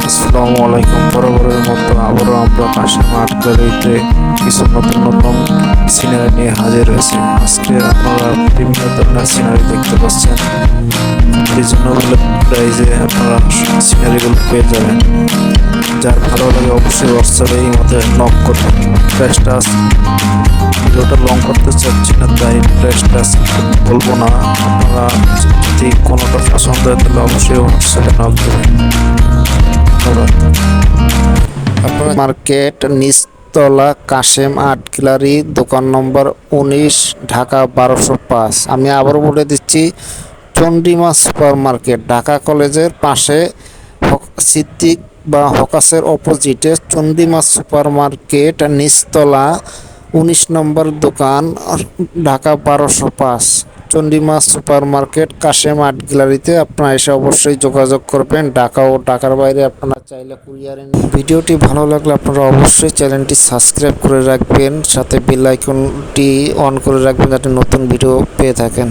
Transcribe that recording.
আসসালামু আলাইকুম। বরাবরের মতো আবারও আমরা কাশিম আর্ট গ্যালারিতে কিছু নতুন নতুন সিনারি নিয়ে হাজির হয়েছে। আজকে আপনারা বিভিন্ন ধরনের সিনারি দেখতে পাচ্ছেন। রিজনেবল প্রাইসে আপনারা সিনারিগুলো পেয়ে যাবেন। যার ভালো লাগে অবশ্যই হোয়াটসঅ্যাপে এই মধ্যে নক করবেন। প্রাইসটা ভিডিওটা লং করতে চাচ্ছি না, তাই প্রাইসটা বলবো না। আপনারা যদি কোনোটা পছন্দ হয় তাহলে অবশ্যই হোয়াটসঅ্যাপে নক দেবেন। আপনারা মার্কেট নিচতলা কাশেম আর্ট গ্যালারি, দোকান নম্বর 19, ঢাকা 1205। আমি আবারও বলে দিচ্ছি, চন্ডিমা সুপার মার্কেট, ঢাকা কলেজের পাশে সিদ্দিক বা হকাসের অপোজিটে চন্ডিমা সুপার মার্কেট, নিচতলা 19 নম্বর দোকান, Dhaka 1205। Chandima super market Kashem art গ্যালারিতে আপনারা এসে অবশ্যই যোগাযোগ করবেন। ঢাকা ও ঢাকার বাইরে আপনারা চাইলে কুরিয়ারে। ভিডিওটি ভালো লাগলে আপনারা অবশ্যই চ্যানেলটি সাবস্ক্রাইব করে রাখবেন, সাথে বেল আইকনটি অন করে রাখবেন যাতে নতুন ভিডিও পেয়ে থাকেন।